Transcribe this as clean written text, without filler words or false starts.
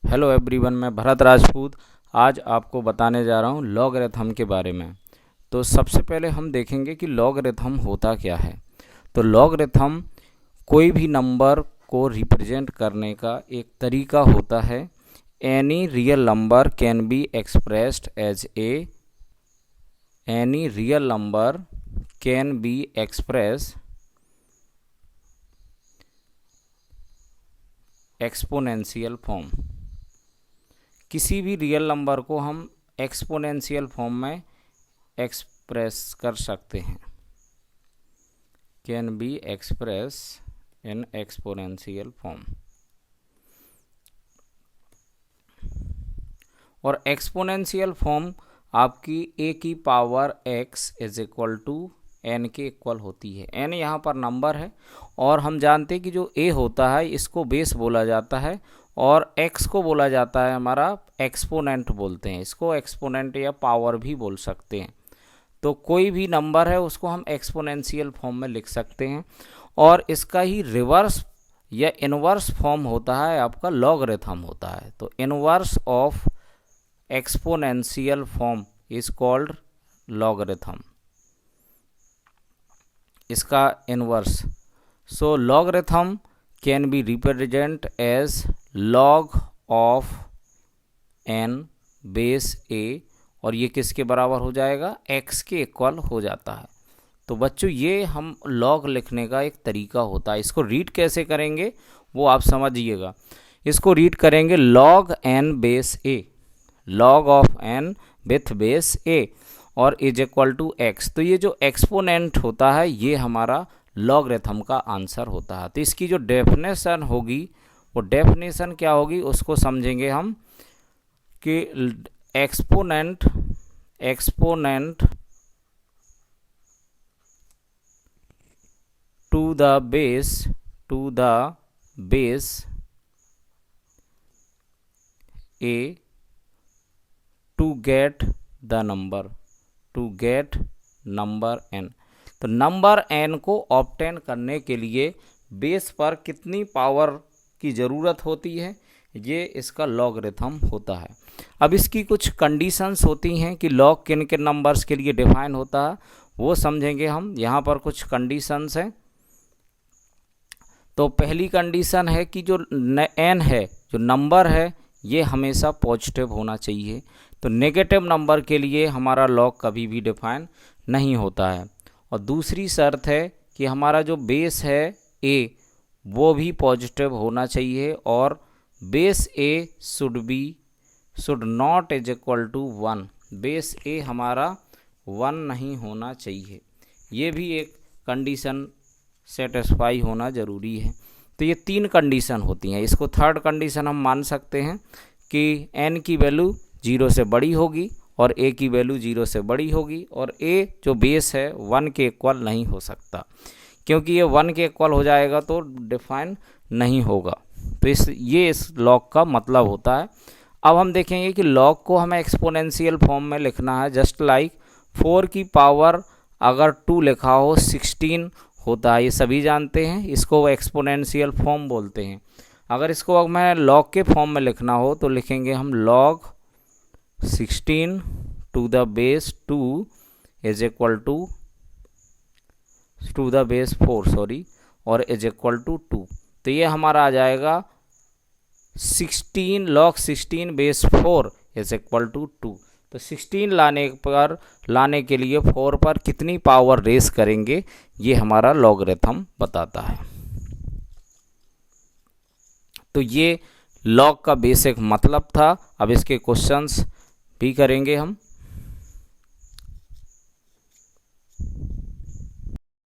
Hello everyone, मैं भरत राजपूत आज आपको बताने जा रहा हूँ लॉगरिथम के बारे में। तो सबसे पहले हम देखेंगे कि लॉगरिथम होता क्या है। तो लॉगरिथम कोई भी नंबर को रिप्रेजेंट करने का एक तरीका होता है। Any real number can be expressed as any real number can be express exponential form. किसी भी रियल नंबर को हम एक्सपोनेंशियल फॉर्म में एक्सप्रेस कर सकते हैं। Can be express in exponential form. और एक्सपोनेंशियल फॉर्म आपकी a की power x is equal to n के इक्वल होती है। n यहाँ पर नंबर है और हम जानते हैं कि जो a होता है इसको बेस बोला जाता है और x को बोला जाता है हमारा एक्सपोनेंट बोलते हैं। इसको एक्सपोनेंट या पावर भी बोल सकते हैं। तो कोई भी नंबर है उसको हम एक्सपोनेंशियल फॉर्म में लिख सकते हैं और इसका ही रिवर्स या इनवर्स फॉर्म होता है आपका लॉगरिथम होता है। तो inverse of exponential form is called logarithm. इसका inverse. So logarithm can be represent as log of n base a और ये किसके बराबर हो जाएगा, x के इक्वल हो जाता है। तो बच्चों ये हम log लिखने का एक तरीका होता है। इसको रीड कैसे करेंगे वो आप समझिएगा। इसको रीड करेंगे log n base a, log of n with base a और इज इक्वल टू x। तो ये जो एक्सपोनेंट होता है ये हमारा लॉगरिथम का आंसर होता है। तो इसकी जो डेफिनेशन होगी वो डेफिनेशन क्या होगी उसको समझेंगे हम कि exponent to the base a to get number n। तो नंबर n को ऑब्टेन करने के लिए बेस पर कितनी पावर की ज़रूरत होती है, ये इसका लॉगरिथम होता है। अब इसकी कुछ कंडीशंस होती हैं कि लॉग किन किन नंबर्स के लिए डिफाइन होता है वो समझेंगे हम। यहाँ पर कुछ कंडीशंस हैं। तो पहली कंडीशन है कि जो n है, जो नंबर है, ये हमेशा पॉजिटिव होना चाहिए। तो नेगेटिव नंबर के लिए हमारा लॉग कभी भी डिफाइन नहीं होता है। और दूसरी शर्त है कि हमारा जो बेस है a वो भी पॉजिटिव होना चाहिए और base a should not is equal to 1। Base a हमारा 1 नहीं होना चाहिए। ये भी एक कंडीशन सेटिस्फाई होना ज़रूरी है। तो ये 3 कंडीशन होती हैं। इसको थर्ड कंडीशन हम मान सकते हैं कि n की वैल्यू 0 से बड़ी होगी और a की वैल्यू 0 से बड़ी होगी और a जो बेस है 1 के इक्वल नहीं हो सकता, क्योंकि ये 1 के इक्वल हो जाएगा तो डिफाइन नहीं होगा। तो इस लॉग का मतलब होता है। अब हम देखेंगे कि लॉग को हमें एक्सपोनेंशियल फॉर्म में लिखना है। जस्ट लाइक 4 की पावर अगर 2 लिखा हो 16 होता है, ये सभी जानते हैं। इसको एक्सपोनेंशियल फॉर्म बोलते हैं। अगर इसको अब मैं लॉग के फॉर्म में लिखना हो तो लिखेंगे हम log 16 to the base 2 is equal to the base 4 और इज इक्वल टू 2। तो ये हमारा आ जाएगा log 16 base 4 is equal to 2। तो 16 लाने के लिए 4 पर कितनी पावर रेस करेंगे ये हमारा लॉगरिथम बताता है। तो ये लॉग का बेसिक मतलब था। अब इसके क्वेश्चंस भी करेंगे हम।